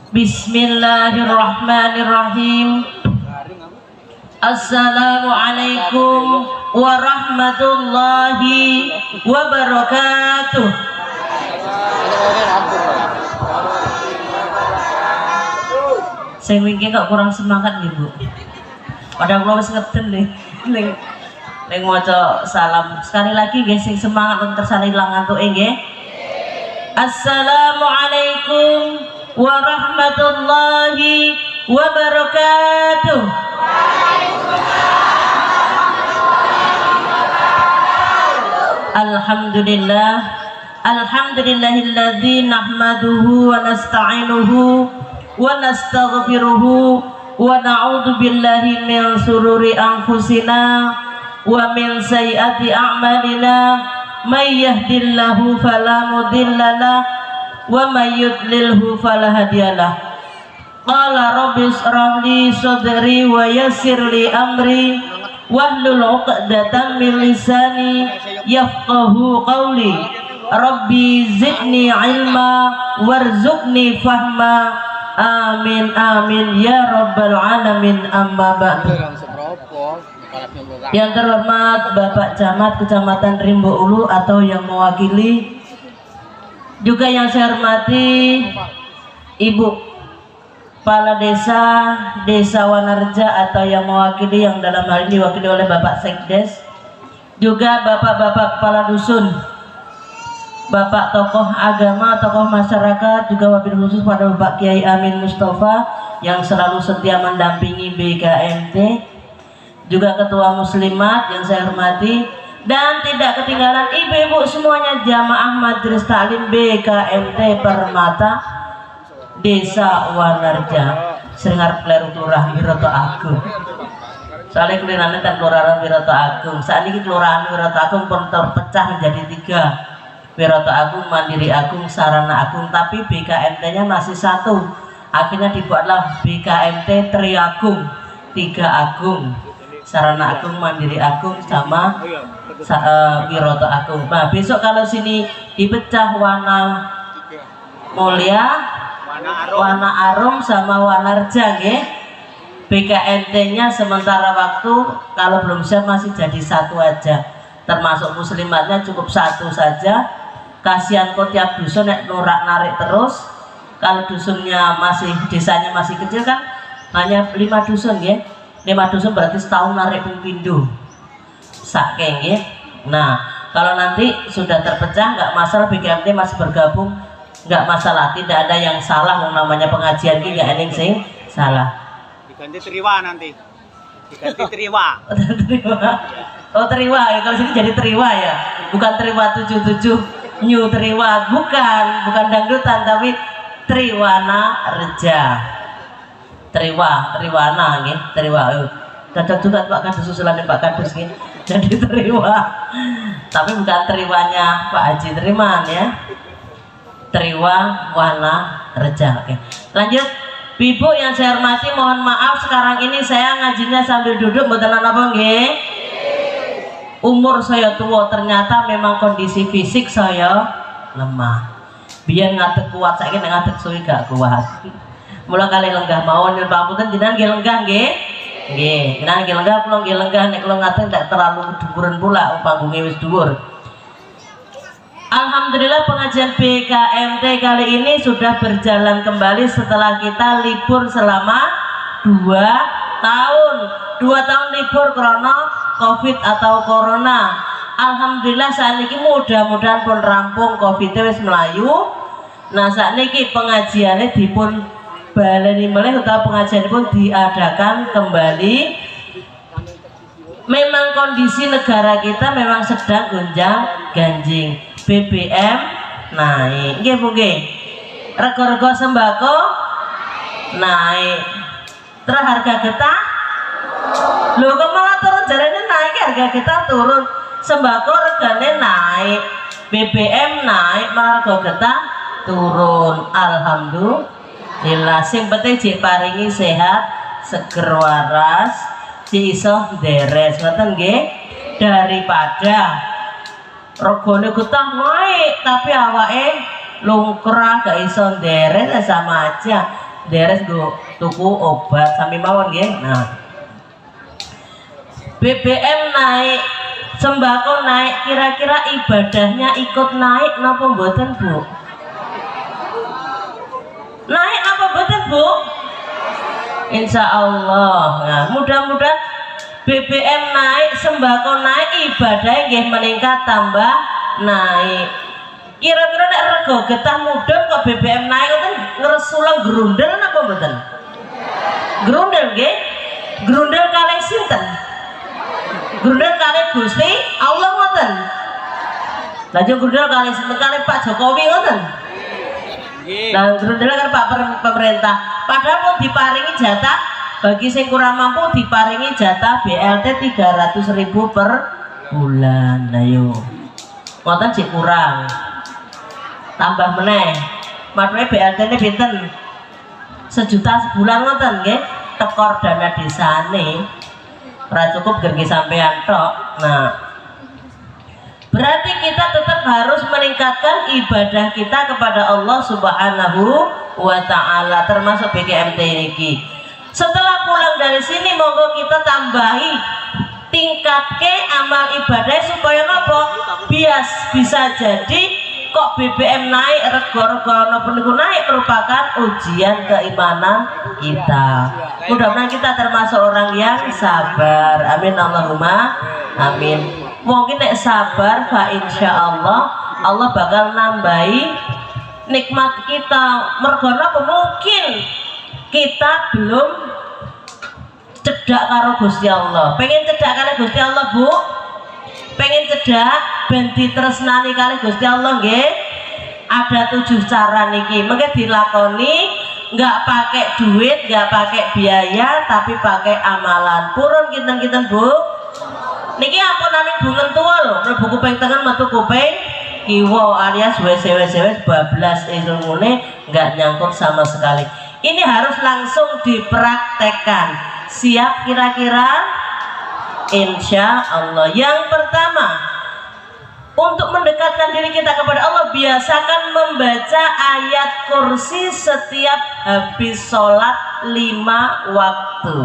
Bismillahirrahmanirrahim. Assalamualaikum warahmatullahi wabarakatuh. Saya mikir kok kurang semangat nih Bu. Padahal kalau wis ngeden nih. Ning maca salam. Sekali lagi nggih sing semangat untuk tersane ilang antuke nggih. Assalamualaikum warahmatullahi wabarakatuh. Alhamdulillah. Alhamdulillahilladzi nahmaduhu wa nasta'inuhu wa nastaghfiruhu wa na'udzu billahi min sururi anfusina wa min sayyiati a'malina may yahdihillahu fala mudhillalah wa may yudlilhu fala hadiyalah. Qala rabbi ishrah li sadri wa yassir li amri wahlul 'uqdatam min lisani yafqahu qawli. Rabbi zidni ilma warzuqni fahma. Amin amin ya rabbal alamin. Amma ba'du. Yang terhormat Bapak Camat Kecamatan Rimbo Ulu atau yang mewakili, juga yang saya hormati Ibu Kepala Desa Wanarja atau yang mewakili, yang dalam hal ini diwakili oleh Bapak Sekdes, juga bapak-bapak kepala dusun, bapak tokoh agama, tokoh masyarakat, juga wabil khusus pada Bapak Kiai Amin Mustafa yang selalu setia mendampingi BKMT, juga ketua muslimat yang saya hormati, dan tidak ketinggalan ibu-ibu semuanya jamaah majelis taklim BKMT Permata Desa Wanarja Seringar Kleru Kelurahan Wiroto Agung. Soalnya kelurahan dan Kelurahan Wiroto Agung. Saat ini Kelurahan Wiroto Agung pun terpecah menjadi 3. Wiroto Agung, Mandiri Agung, Sarana Agung, tapi BKMT-nya masih 1. Akhirnya dibuatlah BKMT Triagung, 3 Agung, Sarana Agung, Mandiri Agung, sama Wiroto Agung. Nah, besok kalau sini dipecah Wana Mulia, Wana Arum, sama Wanarja, nggih. BKMT-nya sementara waktu kalau belum siap masih jadi 1 aja. Termasuk muslimatnya cukup 1 saja. Kasihan kok tiap dusun nek norak narik terus. Kalau dusunnya masih, desanya masih kecil kan hanya 5 dusun ya. 5 dusun berarti setahun narik pimpindo saking ya. Nah kalau nanti sudah terpecah nggak masalah, BKMT masih bergabung nggak masalah, tidak ada yang salah. Namanya pengajian ini nggak ada yang salah. Diganti Triwa nanti, diganti Triwa. Oh Triwa ya, kalau sini jadi Triwa ya, bukan Triwa 77 New Triwa, bukan dangdutan, tapi Triwana Reja. Triwana nggih, Triwa. Cocok juga Pak Kadus, usulannya Pak Kadus nggih. Jadi Triwa. Tapi bukan Triwanya Pak Haji Triman ya. Triwa Wana Reja. Oke. Lanjut. Ibu yang saya hormati, mohon maaf sekarang ini saya ngajinya sambil duduk, mboten napa nggih. Umur saya tua, ternyata memang kondisi fisik saya lemah. Biar ngadeg kuat, saiki nek ngadeg suwi gak kuat. Mula kali lenggah mawon yen pamunten jenengan nggih lenggah nggih. Nggih, jenengan nggih lenggah, kula nggih lenggah, nek kula ngadeg ndak terlalu dhuwuren pula, panggunge wis dhuwur. Alhamdulillah pengajian BKMT kali ini sudah berjalan kembali setelah kita libur selama 2 tahun. 2 tahun libur karena Covid atau Corona. Alhamdulillah saat ini mudah-mudahan pun rampung Covid wis melayu. Nah saat ini pengajiannya dipun baleni melih utawa pengajian pun diadakan kembali. Memang kondisi negara kita memang sedang gonjang ganjing. BBM naik, nggih Bu nggih. Rego-rego sembako naik. Terus harga getah, lho kok malah turun, jarene naik, harga getah turun. Sembako regane naik, BBM naik, malah rego getah turun. Alhamdulillah. Sing penting jek paringi sehat, seger waras, jek iso deres, ngoten nggih. Daripada regane getah naik tapi awake lungkrah gak iso nderek, sama aja deres go tuku obat sami mawon nggih. Nah, BBM naik, sembako naik, kira-kira ibadahnya ikut naik napa mboten Bu? Naik apa mboten Bu? Insya Allah. Nah, mudah-mudahan BBM naik, sembako naik, ibadahnya nggih meningkat tambah naik. Kira-kira nek rego getah mudhun kok BBM naik ngoten ngresulang grundel napa mboten? Grundel nggih. Grundel kalih sinten? Grundel kalih Gusti Allah ngoten. Lajeng grundel kalih sinten? Kalih Pak Jokowi ngoten. Nah, grundel kan Pak pemerintah. Padahal pun diparingi jatah bagi sing kurang mampu diparingi jatah BLT 300.000 per bulan. Ayo. Ngoten sik kurang. Tambah meneh. Maksudnya BLT ini pinten? 1 juta sebulan ngoten nggih. Tekor dana desane. Ora cukup gergi sampean tok. Nah, berarti kita tetap harus meningkatkan ibadah kita kepada Allah Subhanahu wa Ta'ala, termasuk BKMT ini. Setelah pulang dari sini monggo kita tambahi tingkatke amal ibadah supaya nopo bisa jadi kok BBM naik, rego-rego napa niku naik merupakan ujian keimanan kita. Mudah-mudahan kita termasuk orang yang sabar. Amin Allahumma amin. Mungkin nek sabar fa insyaallah Allah bakal nambahi nikmat kita. Mergo napa mungkin kita belum cedak karo Gusti Allah. Pengen cedak karo Gusti Allah Bu? Pengen cedak ben ditresnani kali Gusti Allah nggih. Ada 7 cara niki. Mengke dilakoni nggak pakai duit, nggak pakai biaya, tapi pakai amalan. Purun kinten-kinten Bu. Niki ampunane bungen tua lho, mlebu kuping tengen metu kuping kiwa alias wes bablas ilmune nggak nyangkut sama sekali. Ini harus langsung dipraktekkan. Siap kira-kira? Insya Allah. Yang pertama, untuk mendekatkan diri kita kepada Allah, biasakan membaca ayat kursi setiap habis sholat 5 waktu.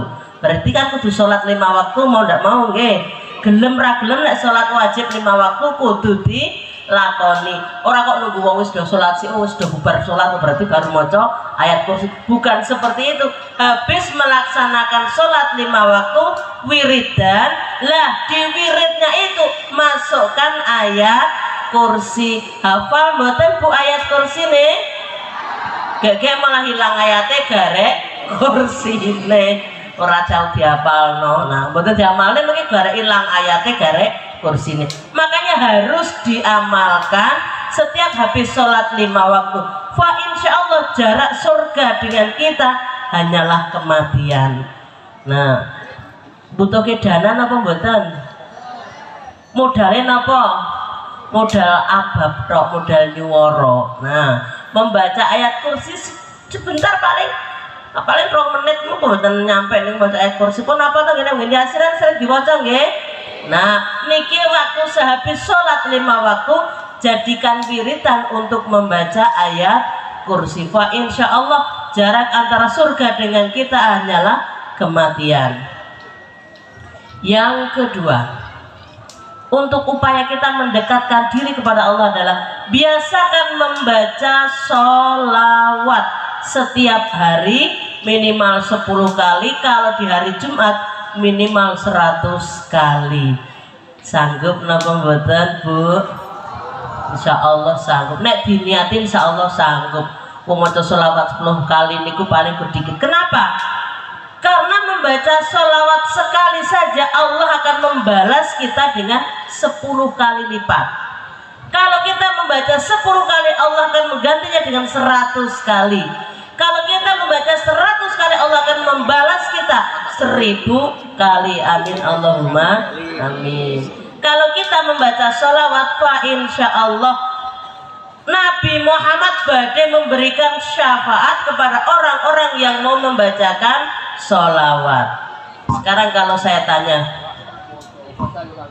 Berarti kan kudu sholat 5 waktu mau ndak mau nggih. Gelem ra gelem nek sholat wajib 5 waktu kudu dilakoni. Ora kok nunggu wong wis do sholat sik wis do bubar sholat berarti baru maca ayat kursi. Bukan seperti itu. Habis melaksanakan sholat 5 waktu wiridan, lah di wiridnya itu masukkan ayat kursi. Hafal mboten Bu ayat kursi nih? Gak malah hilang ayatnya garek kursi nih. Ora jauh dihafalno. Nah, mboten diamalne mungkin garek ilang ayatnya garek kursi ini. Makanya harus diamalkan setiap habis sholat 5 waktu. Fa insya Allah jarak surga dengan kita hanyalah kematian. Nah, butuh dana apa mboten? Modalin apa? Modal abab tok, modal nyuwara. Nah, membaca ayat kursi sebentar paling 2 menit mboten nyampe ning baca ayat kursi pun apa to ngene ngene asiran sering diwaca nggih. Nah, niki waktu sehabis sholat 5 waktu jadikan wiridan untuk membaca ayat kursi. Fa insya Allah jarak antara surga dengan kita hanyalah kematian. Yang kedua, untuk upaya kita mendekatkan diri kepada Allah adalah biasakan membaca sholawat setiap hari minimal 10 kali, kalau di hari Jumat minimal 100 kali. Sanggup napa mboten Bu? Insya Allah sanggup. Nek diniatin insya Allah sanggup. Maca sholawat 10 kali niku paling sedikit. Kenapa? Karena membaca sholawat sekali saja Allah akan membalas kita dengan 10 kali lipat. Kalau kita membaca 10 kali Allah akan menggantinya dengan 100 kali. Kalau kita membaca 100 kali Allah akan membalas kita 1000 kali. Amin Allahumma amin. Kalau kita membaca sholawat fa insya Allah Nabi Muhammad badai memberikan syafaat kepada orang-orang yang mau membacakan sholawat. Sekarang kalau saya tanya,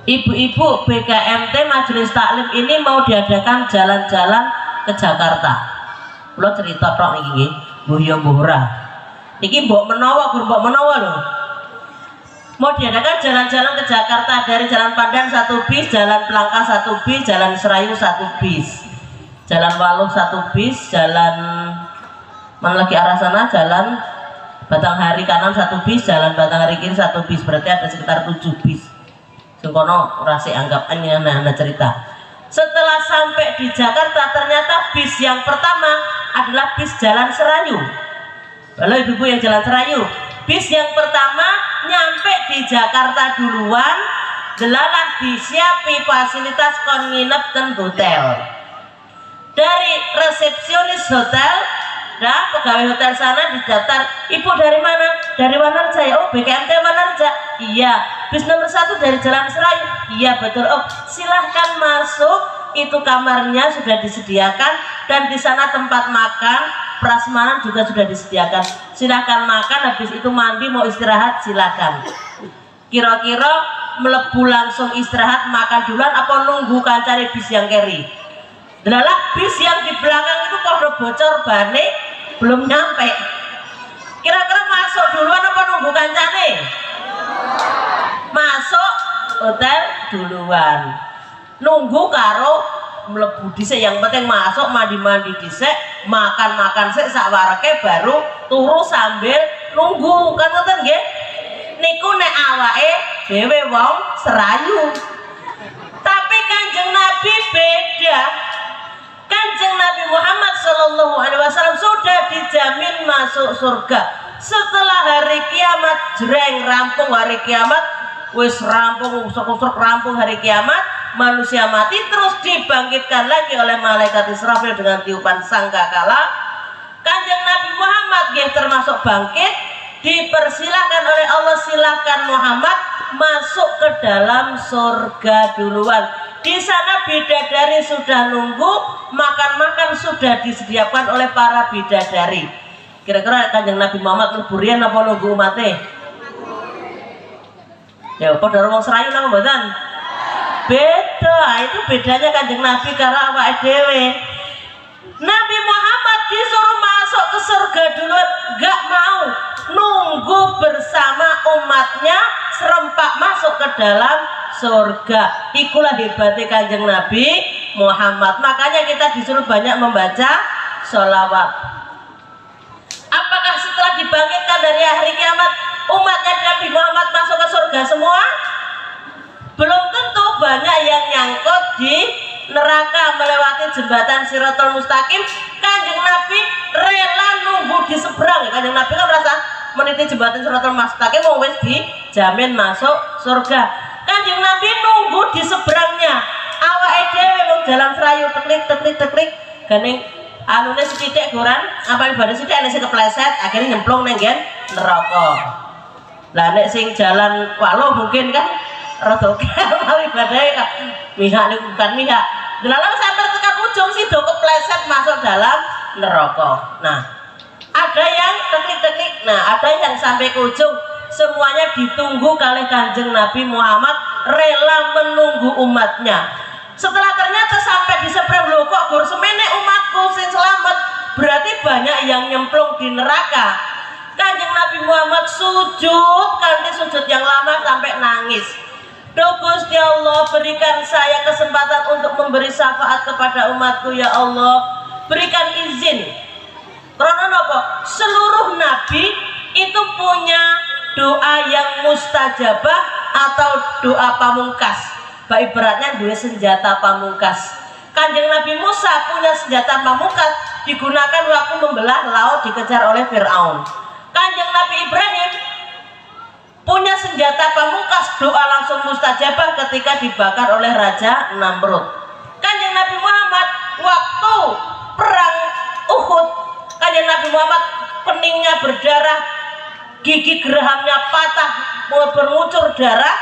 ibu-ibu BKMT Majelis Taklim ini mau diadakan jalan-jalan ke Jakarta. Lo cerita tok niki nggih, mbuh ya mbuh ora. Niki mbok menawa gur mbok menawa lho. Mau diadakan jalan-jalan ke Jakarta dari Jalan Pandan 1 bis, Jalan Pelangka 1 bis, Jalan Serayu 1 bis, Jalan Waluh 1 bis, Jalan mana lagi arah sana, Jalan Batanghari kanan 1 bis, Jalan Batanghari kiri 1 bis, berarti ada sekitar 7 bis. Sungkono rasi anggapannya nah cerita. Setelah sampai di Jakarta ternyata bis yang pertama adalah bis Jalan Serayu. Halo ibu-ibu yang Jalan Serayu, bis yang pertama nyampe di Jakarta duluan, delalah disiapi fasilitas kon nginep dan hotel. Dari resepsionis hotel, dah pegawai hotel sana didaftar, ibu dari mana? Dari Wanarja ya. Oh BKMT Wanarja. Iya. Bis nomor 1 dari Jalan Serayu. Iya betul. Oh silahkan masuk. Itu kamarnya sudah disediakan dan di sana tempat makan, prasmanan juga sudah disediakan. Silahkan makan, habis itu mandi, mau istirahat silahkan. Kira-kira melebu langsung istirahat makan duluan apa nunggu kancane bis yang keri? Delalah bis yang di belakang itu podo bocor bane belum nyampe. Kira-kira masuk duluan apa nunggu kancane? Masuk hotel duluan. Nunggu karo mlebu dhisik, yang penting masuk mandi-mandi dhisik, makan-makan sik sawareke baru turu sambil nunggu. Kan ngoten nggih? Niku nek awake dhewe wong Serayu. Tapi Kanjeng Nabi beda. Kanjeng Nabi Muhammad Shallallahu Alaihi Wasallam sudah dijamin masuk surga. Setelah hari kiamat jreng rampung hari kiamat, wis rampung usuk-usuk rampung hari kiamat, manusia mati terus dibangkitkan lagi oleh malaikat Israfil dengan tiupan sangkakala. Kanjeng Nabi Muhammad nggih termasuk bangkit, dipersilahkan oleh Allah, silahkan Muhammad masuk ke dalam surga duluan. Di sana bidadari sudah nunggu, makan-makan sudah disediakan oleh para bidadari. Kira-kira Kanjeng Nabi Muhammad leburian apa nunggu umatnya? Ya padha wong Serayu napa mboten? Beda, itu bedanya Kanjeng Nabi karo awake dhewe. Nabi Muhammad disuruh masuk ke surga duluan, gak mau, nunggu bersama umatnya serempak masuk ke dalam surga. Ikulah hebatnya Kanjeng Nabi Muhammad. Makanya kita disuruh banyak membaca sholawat. Apakah setelah dibangkitkan dari hari kiamat umatnya Nabi Muhammad masuk ke surga semua? Belum tentu, banyak yang nyangkut di neraka melewati jembatan Shirathul Mustaqim. Kanjeng Nabi rela nunggu di seberang. Kanjeng Nabi kan merasa meniti jembatan Shirathul Mustaqim mau wis dijamin masuk surga. Kanjeng Nabi nunggu di seberangnya. Awake dhewe wong Jalan Serayu teklik ganing anune sithik goran, apa ibadah sithik ana sing kepleset akhirnya nyemplung ning nggen neraka. Lah nek sing Jalan Waluh mungkin kan rada kali ibadahe kok mihak niku bukan mihak. Lalu sampai tekan ujung sih do kepleset masuk dalam neraka. Nah, ada yang teknik-teknik, nah ada yang sampai ke ujung. Semuanya ditunggu oleh Kanjeng Nabi Muhammad, rela menunggu umatnya. Setelah ternyata sampai di seberang, lho kok gur semene umatku sing selamat, berarti banyak yang nyemplung di neraka. Kanjeng Nabi Muhammad sujud, kanthi sujud yang lama sampai nangis. Duh Gusti Allah, berikan saya kesempatan untuk memberi syafaat kepada umatku ya Allah. Berikan izin. Karena apa? Seluruh nabi itu punya doa yang mustajabah atau doa pamungkas. Baik beratnya dua senjata pamungkas. Kanjeng Nabi Musa punya senjata pamungkas, digunakan waktu membelah laut dikejar oleh Fir'aun. Kanjeng Nabi Ibrahim punya senjata pamungkas, doa langsung mustajabah ketika dibakar oleh Raja Namrud. Kanjeng Nabi Muhammad waktu perang Uhud, Kanjeng Nabi Muhammad peningnya berdarah, gigi gerahamnya patah, bermucur darah,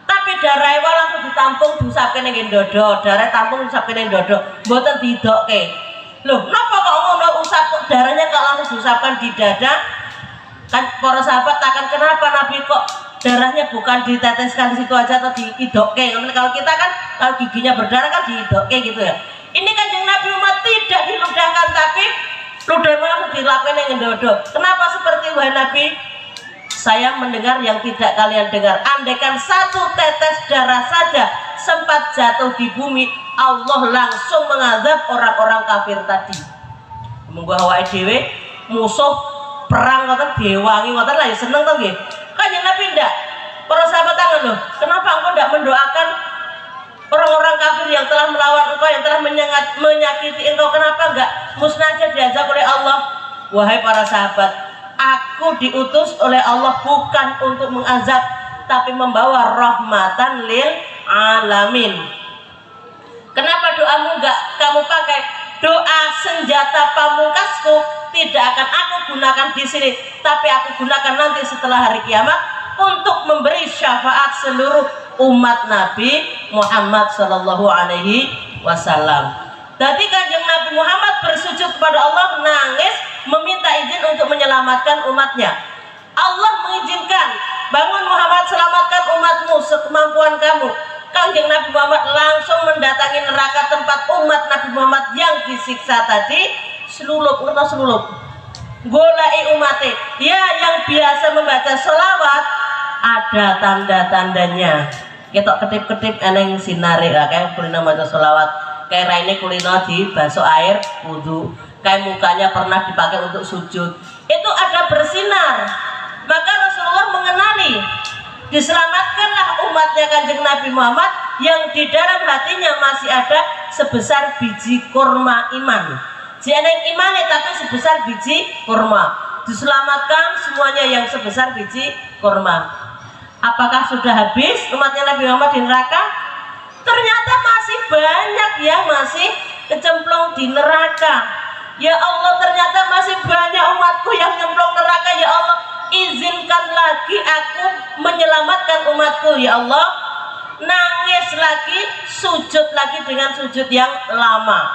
tapi darahnya langsung ditampung diusapke ning dodo, darah tampung diusapke ning dodo, mboten didokke. Loh, napa kok ngono usap darahnya kok langsung diusapkan di dada? Kan para sahabat takkan kenapa Nabi kok darahnya bukan diteteskan di situ aja atau diidokke. Kalau kita kan kalau giginya berdarah kan diidokke gitu ya. Ini Kanjeng Nabi Muhammad tidak diludahkan, tapi ludahnya langsung dilakukan yang ngedodo. Kenapa seperti wahai Nabi? Saya mendengar yang tidak kalian dengar. Andaikan satu tetes darah saja sempat jatuh di bumi, Allah langsung mengazab orang-orang kafir tadi. Monggo awake dhewe musuh perang ngoten diwangi ngoten lah ya seneng to nggih. Kanjeng Nabi ndak. Para sahabat tangan loh. Kenapa engkau ndak mendoakan orang-orang kafir yang telah melawan engkau, yang telah menyakiti engkau? Kenapa enggak musnah aja diazab oleh Allah? Wahai para sahabat, aku diutus oleh Allah bukan untuk mengazab, tapi membawa rahmatan lil alamin. Kenapa doamu enggak kamu pakai? Doa senjata pamungkasku tidak akan aku gunakan di sini, tapi aku gunakan nanti setelah hari kiamat untuk memberi syafaat seluruh umat Nabi Muhammad Sallallahu Alaihi Wasallam. Jadi Kanjeng Nabi Muhammad bersujud kepada Allah, nangis, meminta izin untuk menyelamatkan umatnya. Allah mengizinkan, bangun Muhammad, selamatkan umatmu sekemampuan kamu. Kanjeng Nabi Muhammad langsung mendatangi neraka tempat umat Nabi Muhammad yang disiksa tadi. Selulup, golai umatnya. Ya, yang biasa membaca sholawat ada tanda-tandanya. Ketok ketip-ketip eneng sinare lah, kayak kulino maca sholawat, kayak raine kulino di basuh air wudu, kayak mukanya pernah dipakai untuk sujud, itu ada bersinar. Maka Rasulullah mengenali, diselamatkanlah umatnya Kanjeng Nabi Muhammad yang di dalam hatinya masih ada sebesar biji kurma iman. Jeneng imane tapi sebesar biji kurma. Diselamatkan semuanya yang sebesar biji kurma. Apakah sudah habis umatnya Nabi Muhammad di neraka? Ternyata masih banyak yang masih kecemplung di neraka. Ya Allah, ternyata masih banyak umatku yang nyemplung neraka. Ya Allah, izinkan lagi aku menyelamatkan umatku. Ya Allah, nangis lagi, sujud lagi dengan sujud yang lama.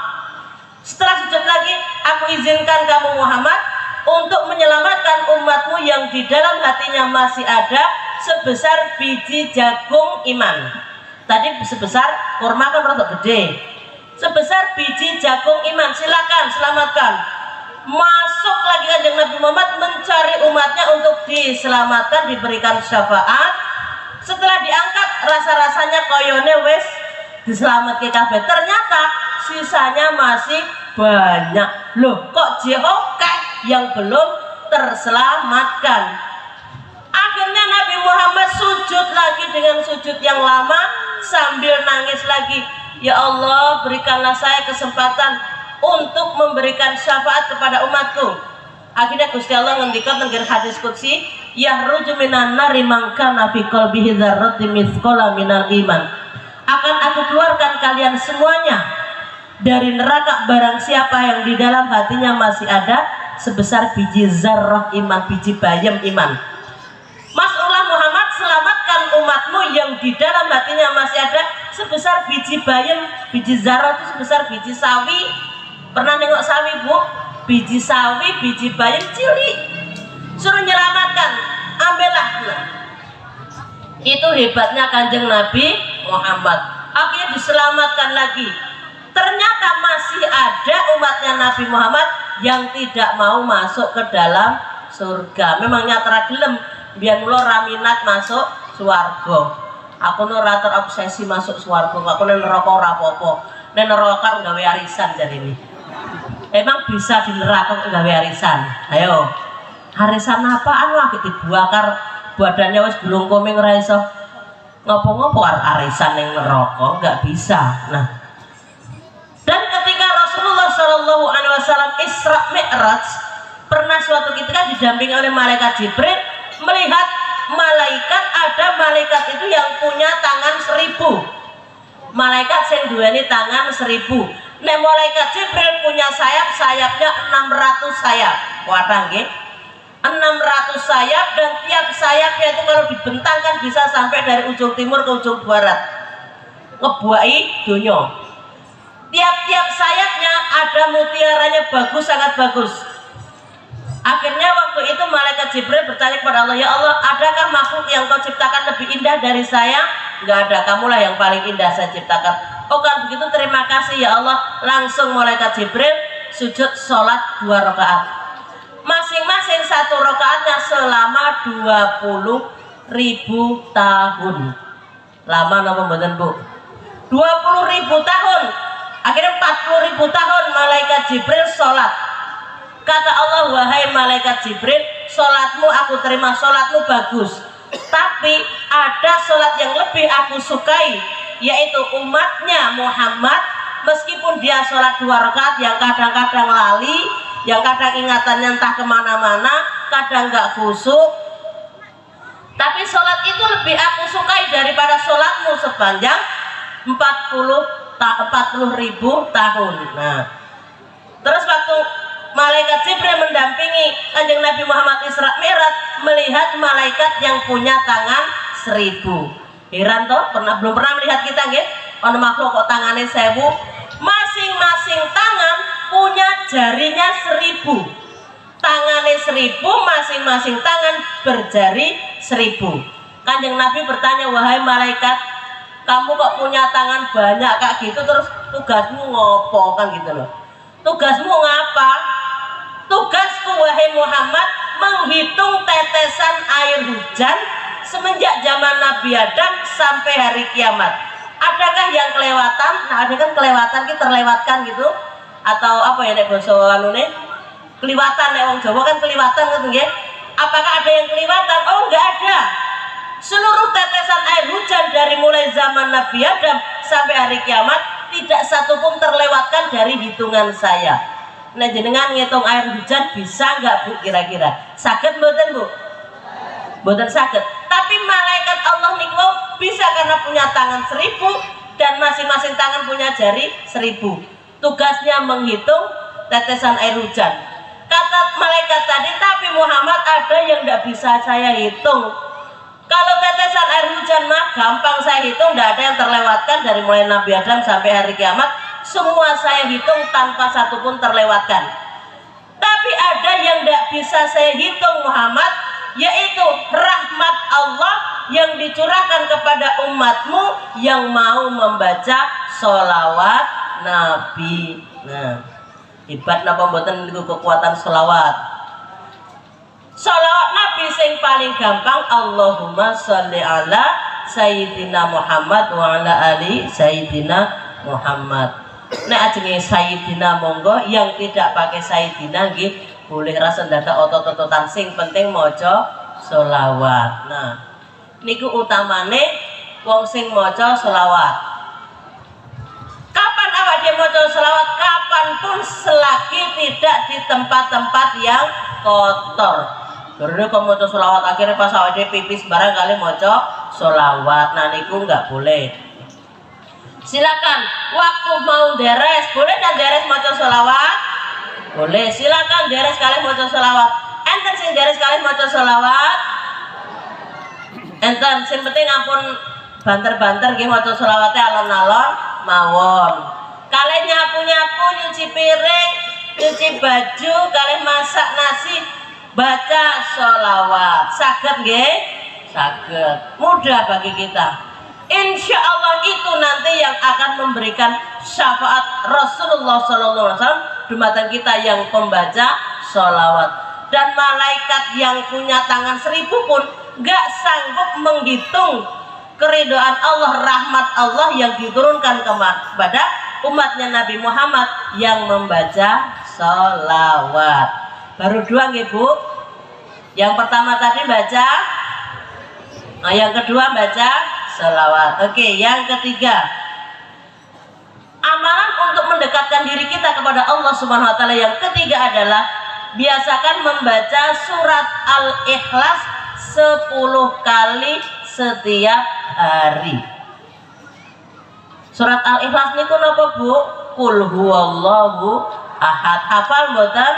Setelah sujud lagi, aku izinkan kamu Muhammad untuk menyelamatkan umatmu yang di dalam hatinya masih ada sebesar biji jagung iman. Tadi sebesar kurma kan rada gede. Sebesar biji jagung iman, silakan selamatkan. Masuk lagi Kanjeng Nabi Muhammad mencari umatnya untuk diselamatkan, diberikan syafaat. Setelah diangkat, rasa-rasanya koyone wes diselamatkan kabeh. Ternyata sisanya masih banyak. Loh, kok jihokeh yang belum terselamatkan? Akhirnya Nabi Muhammad sujud lagi dengan sujud yang lama sambil nangis lagi. Ya Allah, berikanlah saya kesempatan untuk memberikan syafaat kepada umatku. Akhirnya Gusti Allah ngendikan tengger hadis qudsi, yahruju minan nari man kana fi qalbihi dzarratun mithqala minal iman. Akan aku keluarkan kalian semuanya dari neraka barang siapa yang di dalam hatinya masih ada sebesar biji zarrah iman, biji bayam iman. Mas'ulah Muhammad, selamatkan umatmu yang di dalam hatinya masih ada sebesar biji bayam. Biji zarrah itu sebesar biji sawi. Pernah nengok sawi, Bu? Biji sawi, biji bayam cilik. Suruh nyelamatkan, ambillah. Itu hebatnya Kanjeng Nabi Muhammad. Akhirnya diselamatkan lagi. Ternyata masih ada umatnya Nabi Muhammad yang tidak mau masuk ke dalam surga. Memangnya teragelem biar mulo raminat masuk swarga. Aku ora terobsesi masuk swarga. Aku ning neraka ora apa-apa. Ning neraka nggawe arisan jadi ini. Emang bisa di neraka nggawe arisan? Ayo. Arisan apaan lagi dibakar badannya wis belum komeng ora iso ngopo-ngopo arisan ning neraka, enggak bisa. Nah, dan ketika Rasulullah Shallallahu Alaihi Wasallam Isra Mi'raj, pernah suatu ketika didampingi oleh malaikat Jibril melihat malaikat, ada malaikat itu yang punya tangan 1000. Malaikat yang duweni tangan 1000. Nek malaikat Jibril punya sayap, sayapnya 600 sayap. Wadah nggih. 600 sayap, dan tiap sayapnya itu kalau dibentangkan bisa sampai dari ujung timur ke ujung barat. Ngebuai dunia. Tiap-tiap sayapnya ada mutiaranya bagus, sangat bagus. Akhirnya waktu itu malaikat Jibril bertanya kepada Allah, ya Allah, adakah makhluk yang kau ciptakan lebih indah dari saya? Enggak ada, kamulah yang paling indah saya ciptakan. Oh kalau begitu terima kasih ya Allah. Langsung malaikat Jibril sujud sholat 2 rakaat. Masing-masing 1 rakaatnya selama 20.000 tahun. Lama napa mboten Bu? 20.000 tahun. Akhirnya 40.000 tahun malaikat Jibril sholat. Kata Allah, wahai malaikat Jibril, sholatmu aku terima, sholatmu bagus. Tapi ada sholat yang lebih aku sukai, yaitu umatnya Muhammad. Meskipun dia sholat 2 rakaat yang kadang-kadang lali, yang kadang ingatannya entah kemana-mana, kadang gak khusyuk, tapi sholat itu lebih aku sukai daripada sholatmu sepanjang 40.000 tahun. Nah, terus waktu malaikat Jibril mendampingi Kanjeng Nabi Muhammad Isra Mi'raj, melihat malaikat yang punya tangan 1000. Heran toh, belum pernah melihat kita nggih, ono makhluk kok tangannya 1000. Masing-masing tangan punya jarinya 1000. Tangannya 1000, masing-masing tangan berjari 1000. Kanjeng Nabi bertanya, wahai malaikat, kamu kok punya tangan banyak kayak gitu, terus tugasmu ngopo kan gitu loh. Tugasmu ngapa? Tugasku wahai Muhammad menghitung tetesan air hujan semenjak zaman Nabi Adam sampai hari kiamat. Adakah yang kelewatan? Nah, ada kan kelewatan, kita terlewatkan gitu, atau apa ya nek basa anune? Kelewatan nek wong Jawa kan kelewatan gitu nggih. Apakah ada yang kelewatan? Oh, enggak ada. Seluruh tetesan air hujan dari mulai zaman Nabi Adam sampai hari kiamat tidak satu pun terlewatkan dari hitungan saya. Nah jenengan ngitung air hujan bisa nggak Bu kira-kira? Saged mboten Bu? Mboten saged. Tapi malaikat Allah niku bisa karena punya tangan 1000 dan masing-masing tangan punya jari 1000. Tugasnya menghitung tetesan air hujan. Kata malaikat tadi, tapi Muhammad ada yang nggak bisa saya hitung. Kalau tetesan air hujan mah gampang saya hitung, tidak ada yang terlewatkan dari mulai Nabi Adam sampai hari kiamat. Semua saya hitung tanpa satu pun terlewatkan. Tapi ada yang tidak bisa saya hitung Muhammad, yaitu rahmat Allah yang dicurahkan kepada umatmu yang mau membaca sholawat Nabi. Nah, hebat napa mboten niku kekuatan sholawat. Sholawat Nabi sing paling gampang, Allahumma sholli ala Sayyidina Muhammad wa ala ali Sayyidina Muhammad. Nek ajenge Sayyidina monggo, yang tidak pakai Sayyidina nggih boleh rasa data otot-ototan, sing penting maca sholawat. Nah, niku utamane wong sing maca sholawat. Kapan awak dia maca sholawat? Kapanpun selagi tidak di tempat-tempat yang kotor. Karena kalau maca sholawat akhirnya pas awak dia pipis barangkali maca sholawat. Nah niku nggak boleh. Silakan waktu mau deres, boleh dan deres maca sholawat? Boleh. Silakan deres kalian maca sholawat. Enten sing deres kalian maca sholawat? Enten. Sing penting ampun banter-banter nggih maca sholawatnya alon-alon mawon. Kalian nyapu-nyapu, nyuci piring, nyuci baju, kalian masak nasi, baca sholawat. Saged nggih? Saged. Mudah bagi kita. Insya Allah itu nanti yang akan memberikan syafaat Rasulullah SAW dumateng kita yang pembaca sholawat. Dan malaikat yang punya tangan 1000 pun gak sanggup menghitung keridhaan Allah, rahmat Allah yang diturunkan kepada umatnya Nabi Muhammad yang membaca sholawat. Baru 2 nggih Bu. Yang pertama tadi baca, nah yang kedua baca sholawat. Oke, yang ketiga, amalan untuk mendekatkan diri kita kepada Allah Subhanahu wa taala yang ketiga adalah biasakan membaca surat Al-Ikhlas 10 kali setiap hari. Surat Al-Ikhlas niku napa Bu? Qul huwallahu ahad. Hafal mboten?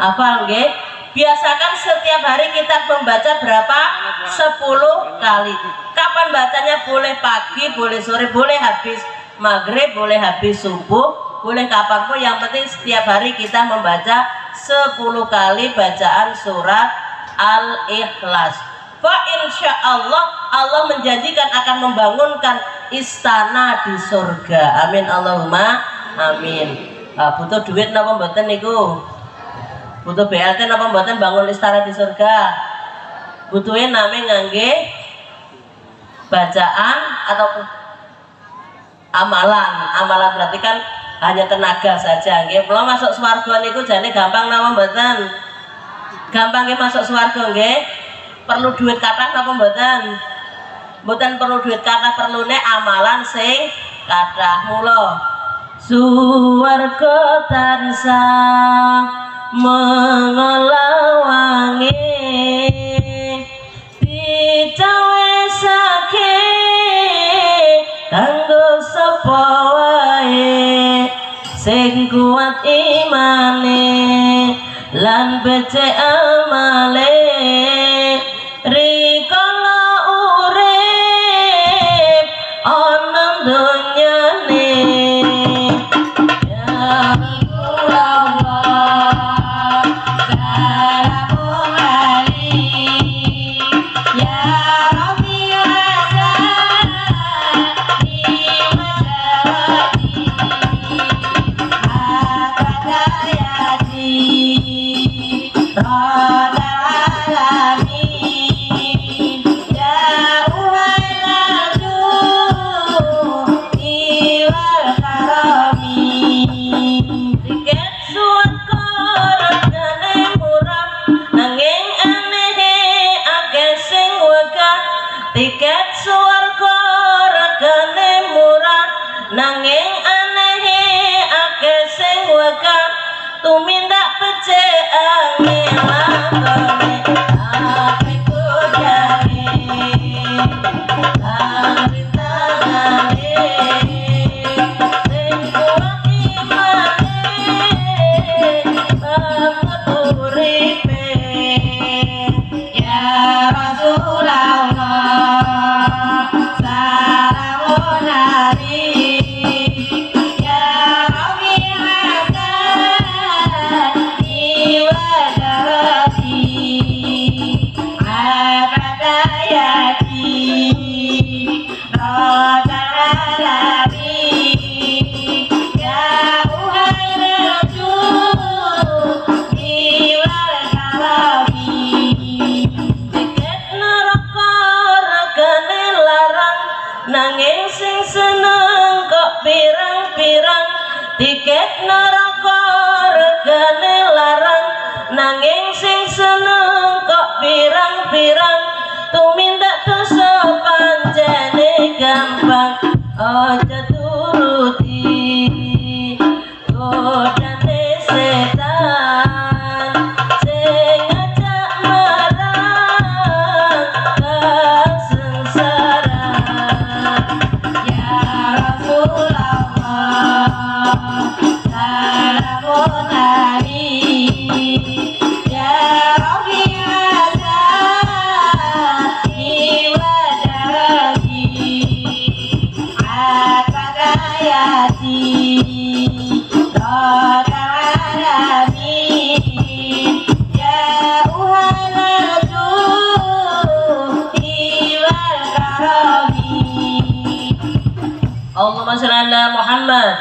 Hafal nggih? Biasakan setiap hari kita membaca berapa? 10 kali. Kapan bacanya? Boleh pagi, boleh sore, boleh habis maghrib, boleh habis subuh, boleh kapanpun. Yang penting setiap hari kita membaca 10 kali bacaan surat Al-Ikhlas. Fa insya Allah, Allah menjanjikan akan membangunkan istana di surga. Amin Allahumma amin. Butuh duit napa mboten niku? Butuh BLT napa mboten bangun istana di surga? Butuhin namanya ngangge bacaan atau amalan berarti kan hanya tenaga saja nggih. Mula masuk swarga niku jane gampang napa mboten? Gampang nggih masuk swarga nggih. Perlu duit kathah napa mboten? Mboten perlu duit kathah, perlune amalan sing kathah. Mula swarga tansah mengolawangi dicawesake kanggo sapa wae sing kuat imane lan becik amale rikala urip ana donyane. Ya Rasulullah salamun alaihi ya Rabbi asani tiket swarga regane murah nanging anehe akeh sing wegah tumindak becik angin lakone ape kujane tangane sing kuat imane banget uripe. Ya Rasulullah salamun alaihi ya Rabbi hasani wa darati abadayati roda alamin ya uhail judi wal karami. Tiket neraka regane larang nanging sing seneng kok pirang-pirang. Tiket neraka regane larang nanging sing seneng kok pirang-pirang. Tumindak dosa pancene gampang aja turuti godane setan sing ngajak marang kesengsara. Ya Rasulullah salamun alaihi ya Rabbi hasani wa darati abadayati roda alamin ya uhail judi wal karami. Allahumma sholli ala Muhammad.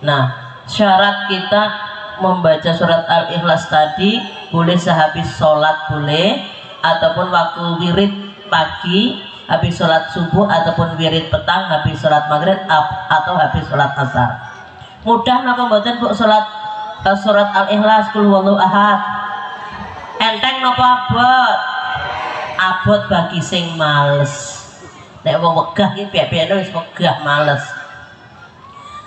Nah, syarat kita membaca surat Al-Ikhlas tadi boleh sehabis sholat boleh, ataupun waktu wirid pagi habis sholat subuh, ataupun wirid petang habis sholat maghrib atau habis sholat asar. Mudah napa mboten Bu sholat surat Al-Ikhlas kul huwallahu ahad? Enteng napa abot? Abot bagi sing males. Nek wong wegah iki piye-piyene wis wegah males.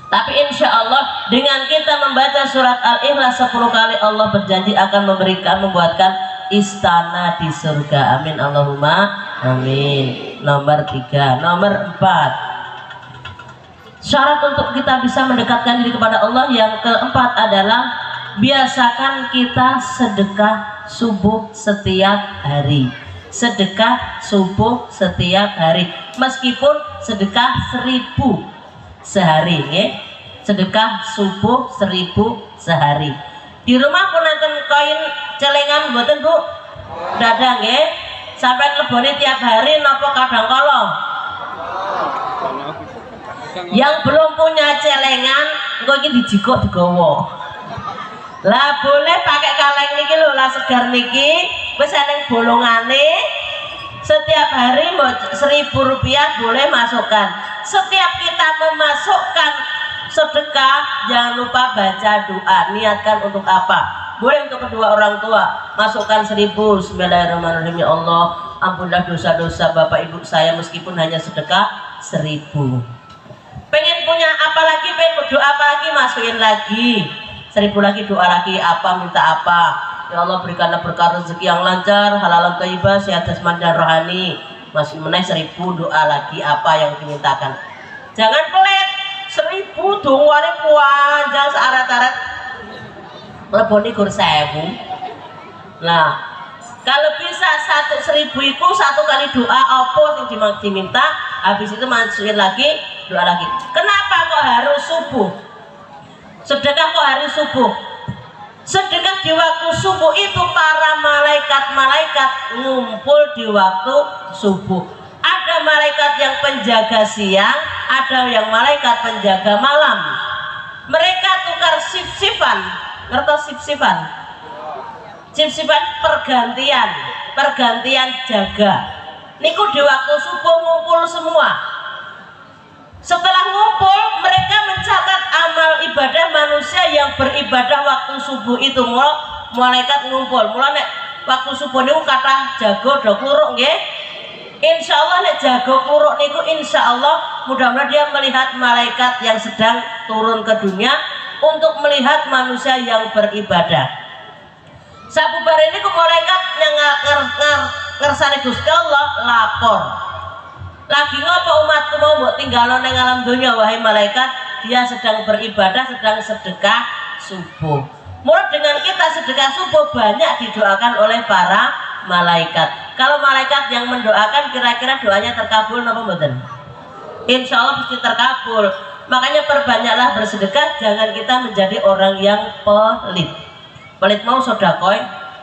Tapi insya Allah dengan kita membaca surat Al-Ikhlas 10 kali Allah berjanji akan membuatkan istana di surga. Amin Allahumma amin. Nomor 3. Nomor 4, syarat untuk kita bisa mendekatkan diri kepada Allah yang keempat adalah biasakan kita sedekah subuh setiap hari. Sedekah subuh setiap hari, meskipun sedekah 1000 sehari, nggih. sedekah subuh 1000 sehari. Di rumah pun nonton koin celengan mboten Bu? Dadah nggih. Sampai lebone tiap hari napa kadang kala? Yang belum punya celengan engko iki dijikok digawa. Lah boleh pakai kaleng niki lho, lah segar niki wis eneng bolongane. Setiap hari 1000 rupiah boleh masukkan. Setiap kita memasukkan sedekah jangan lupa baca doa, niatkan untuk apa. Boleh untuk kedua orang tua, masukkan 1000. Bismillahirrahmanirrahim. Ya Allah, ampunilah dosa-dosa bapak ibu saya meskipun hanya sedekah 1000. Pengen punya apa lagi, pengen berdoa apa lagi, masukin lagi 1000 lagi, doa lagi apa, minta apa. Ya Allah berikanlah berkah rezeki yang lancar, halal thayyibah, sehat jasmani dan rohani. Masih menaik 1000, doa lagi apa yang dimintakan. Jangan pelit 1000 dongane panjang searat-arat. Leboni gur 1000. Nah, kalau bisa 1000 itu satu kali doa apa yang diminta, habis itu masukin lagi doa lagi. Kenapa kok harus subuh? Sedekah kok harus subuh? Sedekah di waktu subuh itu para malaikat-malaikat ngumpul di waktu subuh. Ada malaikat yang penjaga siang, ada yang malaikat penjaga malam. Mereka tukar sif-sifan. Ngertos sif-sifan? Sif-sifan pergantian jaga. Niku di waktu subuh ngumpul semua. Setelah ngumpul, mereka mencatat amal ibadah manusia yang beribadah waktu subuh itu. Malaikat ngumpul. Mula nek waktu subuh niku kathah jago do kluruk nggih. Insyaallah nek jago kluruk niku insyaallah mudah-mudahan dia melihat malaikat yang sedang turun ke dunia untuk melihat manusia yang beribadah. Sabubar ini ke malaikat yang ngersani Gusti Allah lapor. Lagi ngapa umatku mau mbok tinggalno ning alam dunia wahai malaikat? Dia sedang beribadah, sedang sedekah subuh. Mulai dengan kita sedekah subuh banyak didoakan oleh para malaikat. Kalau malaikat yang mendoakan kira-kira doanya terkabul napa mboten? Insya Allah pasti terkabul. Makanya perbanyaklah bersedekah, jangan kita menjadi orang yang pelit. Pelit mau sedekah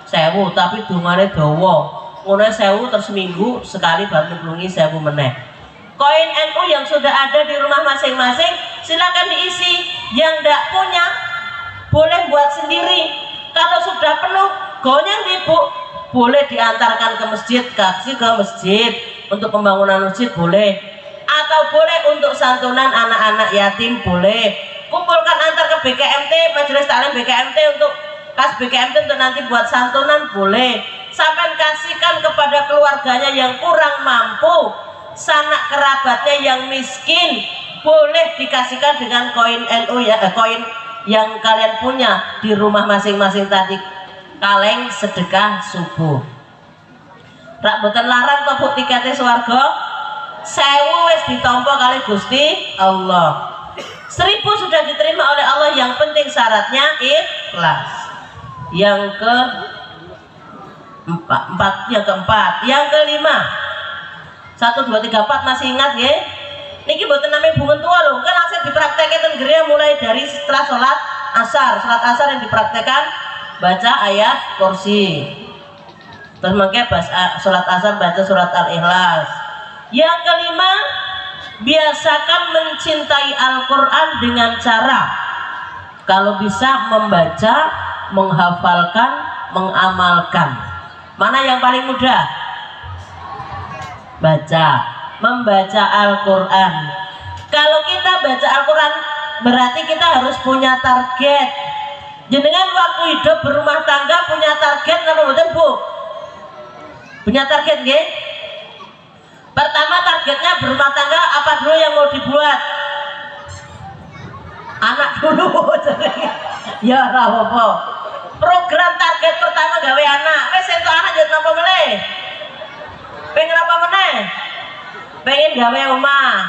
1000 tapi dungane dawa. Ngono 1000 terus minggu sekali baru nyemplungi 1000 meneh. Koin NU yang sudah ada di rumah masing-masing silakan diisi. Yang tidak punya boleh buat sendiri. Kalau sudah penuh gonyang ibu boleh diantarkan ke masjid, kasih ke masjid untuk pembangunan masjid boleh. Atau boleh untuk santunan anak-anak yatim boleh. Kumpulkan antar ke BKMT, Majelis Taklim BKMT untuk kas BKMT untuk nanti buat santunan boleh. Sampai kasihkan kepada keluarganya yang kurang mampu, sanak kerabatnya yang miskin, boleh dikasihkan dengan koin NU ya, koin yang kalian punya di rumah masing-masing tadi. Kaleng sedekah subuh. Rak boten larang kok Bu tiketnya swarga. 1000 wis ditampa kali Gusti Allah. 1000 sudah diterima oleh Allah, yang penting syaratnya ikhlas. Yang keempat, yang kelima. 1 2 3 4 masih ingat nggih? Niki mboten namanya bunga tua loh. Kan langsung dipraktekkan ten gereja mulai dari setelah sholat asar. Sholat asar yang dipraktekkan baca ayat kursi. Terus makanya sholat asar baca surat Al-Ikhlas. Yang kelima, biasakan mencintai Al-Quran dengan cara kalau bisa membaca, menghafalkan, mengamalkan. Mana yang paling mudah? Baca, membaca Al-Quran. Kalau kita baca Al-Quran berarti kita harus punya target. Jenengan waktu hidup berumah tangga punya target apa betul Bu? Punya target nggih? Pertama targetnya berumah tangga apa dulu yang mau dibuat? Anak dulu. Ya apa? Program target pertama gawe anak. Wes entuk anak jadi apa meneh? Pengen apa meneh? Pengen gawe omah.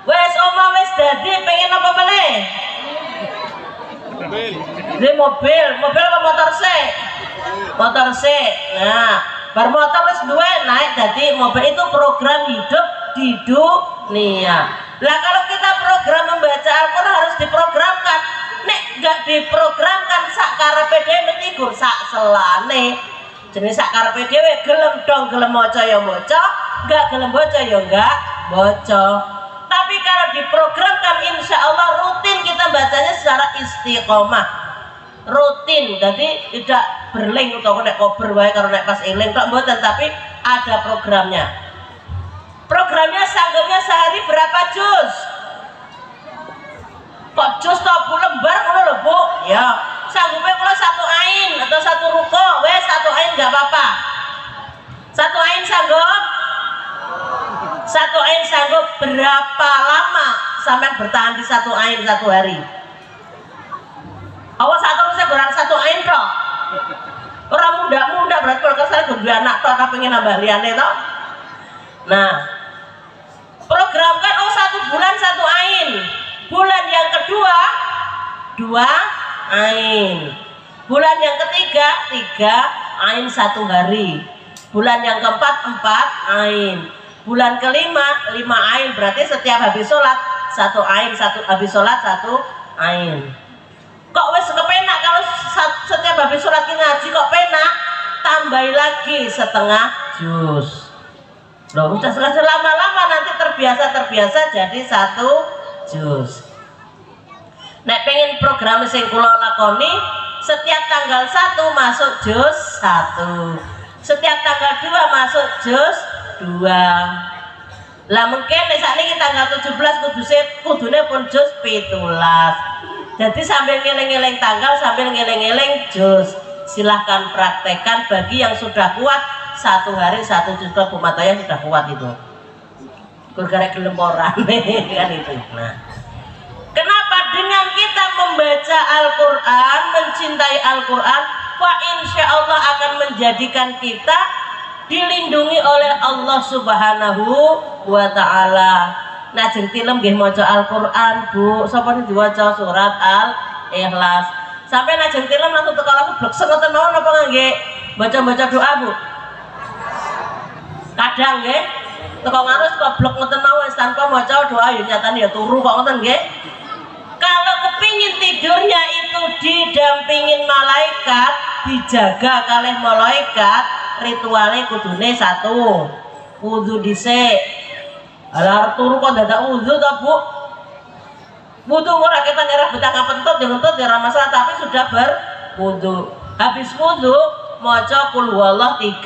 Wes omah wes dadi, pengen apa meneh? Mobil apa motor sih? Motor sih. Nah, bermotor wis duwe naik jadi mobil. Itu program hidup di dunia. Lah kalau kita program membaca Al-Quran harus melane. Jenis sakarepe dhewe gelem dong gelem maca ya maca, enggak gelem baca ya enggak baca. Tapi kalau diprogramkan insya Allah rutin kita bacanya secara istiqomah. Rutin, jadi tidak berling utawa nek kober wae karo nek pas eling tok mboten, tapi ada programnya. Programnya sanggupnya sehari berapa juz? Kok juz toh lembar ngono lho Bu? Ya, sanggupnya kalau 1 ain atau 1 ruko, wes 1 ain nggak apa-apa. 1 ain sanggup? 1 ain sanggup berapa lama sampai bertahan di 1 ain 1 hari? Awas satu saya berarti 1 ain toh. Orang muda berarti kalau saya gue anak toh tapi pengen nambah liane toh. Nah, programkan 1 bulan 1 ain. Bulan yang kedua 2 ain. Bulan yang ketiga 3 ain 1 hari. Bulan yang keempat 4 ain. Bulan kelima 5 ain, berarti setiap habis sholat 1 ain, habis sholat 1 ain. Kok wes kepenak kalau setiap habis sholat ngaji kok penak? Tambahi lagi setengah juz. Loh, udah selesai lama-lama nanti terbiasa jadi 1 juz. Nek pengen program sing kula lakoni setiap tanggal 1 masuk juz 1. Setiap tanggal 2 masuk juz 2. Lah mungkin nek sakniki tanggal 17 kudune pun juz 17. Jadi sambil ngeleng-ngeleng tanggal sambil ngeleng-ngeleng juz. Silahkan praktekkan bagi yang sudah kuat 1 hari 1 juz. Bu Mataya sudah kuat itu. Gara-gara gelemporan kan itu. Nah, kenapa dengan kita membaca Al-Quran, mencintai Al-Quran, wa insya Allah akan menjadikan kita dilindungi oleh Allah Subhanahu wa Ta'ala. Nah, jentilem nggih maca Al-Quran, Bu. Sapa sing diwaca surat Al-Ikhlas. Sampai nah jentilem langsung teko laku bleksek ngoten mawon apa nggih? Baca-baca doa, Bu. Kadang nggih teko ngarus kok blok ngoten mawon tanpa maca doa ya nyatane ya turu kok ngoten nggih. Kalau kepingin tidurnya itu didampingin malaikat, dijaga kalih malaikat, ritualnya kudune 1 wudu dhisik. Alah turu kok dadak wudu to Bu? Wudu ora ketan nyerah betah ngapentut ya ora masalah, tapi sudah berwudu. Habis wudu maca qul huwallah 3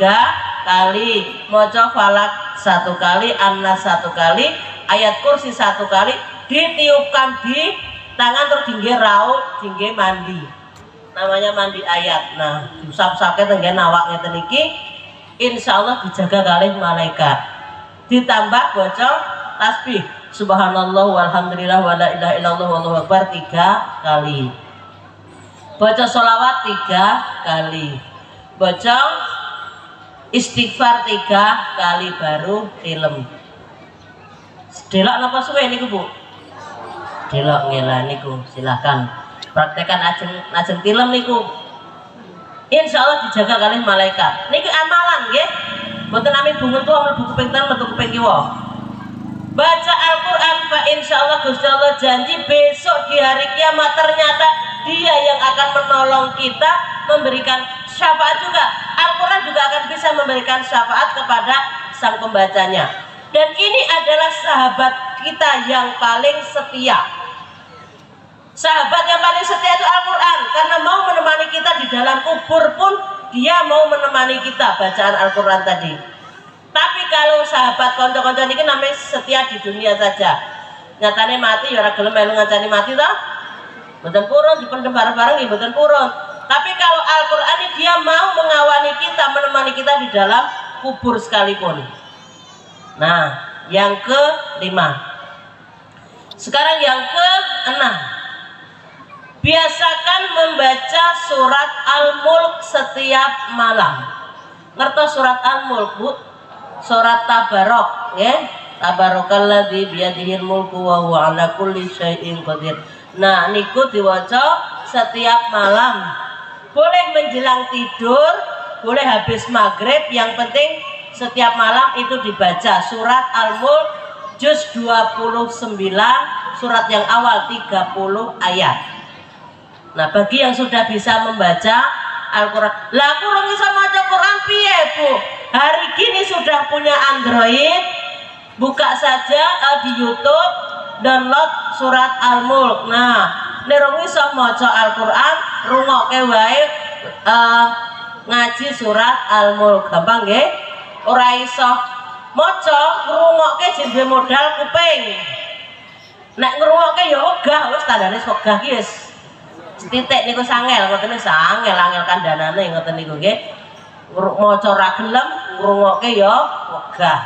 kali, maca falak 1 kali, An-Nas 1 kali, ayat kursi 1 kali, ditiupkan di tangan terus dingge raut, dingge mandi. Namanya mandi ayat. Nah, diusap-usapke tenggen awak ngeten iki insyaallah dijaga kalih malaikat. Ditambah baca tasbih subhanallah walhamdulillah wala ilaha illallah wallahu akbar 3 kali. Baca sholawat 3 kali. Baca istighfar 3 kali baru tilem. Delok napa suwe niku Bu? Delok ngelah niku, silahkan praktekan ajeng tilem niku. Insyaallah dijaga kalih malaikat. Niki amalan nggih. Mboten amin bungun tuwa mlebu kuping kanan metu kuping kiwa. Baca Al-Qur'an fa insyaallah Gusti Allah janji besok di hari kiamat ternyata Dia yang akan menolong kita, memberikan syafaat juga. Al-Qur'an juga akan bisa memberikan syafaat kepada sang pembacanya. Dan ini adalah sahabat kita yang paling setia. Sahabat yang paling setia itu Al-Quran, karena mau menemani kita di dalam kubur pun dia mau menemani kita bacaan Al-Quran tadi. Tapi kalau sahabat konco-konco ini namanya setia di dunia saja. Nyatane mati ya ora gelem melu ngancani mati toh. Mboten purun dipendhem bareng-bareng nggih mboten purun. Tapi kalau Al-Quran ini dia mau mengawani kita, menemani kita di dalam kubur sekalipun. Nah, yang ke-5. Sekarang yang ke-6. Biasakan membaca surat Al-Mulk setiap malam. Ngertos surat Al-Mulk, Bu? Surat Tabarok, ya. Tabarakalladzi biyadihil mulku wa huwa ala kulli syai'in qadir. Nah, niku diwaca setiap malam. Boleh menjelang tidur, boleh habis maghrib, yang penting setiap malam itu dibaca surat Al-Mulk juz 29, surat yang awal 30 ayat. Nah, bagi yang sudah bisa membaca Al-Quran. Lah aku ora iso maca Quran piye, Bu? Hari gini sudah punya Android, buka saja di YouTube, download surat Al-Mulk. Nah, nek ora iso maca Al-Quran, rungokke wae ngaji surat Al-Mulk. Gampang nggih? Ora iso maca, ngrungokke jembe modal kuping. Nek ngrungokke ya wegah, wis tandane wegah ki wis titik niku sangel, ngoten niku sangel angel kandhanane ngoten niku nggih. Maca ora gelem, ngrungokke ya wegah.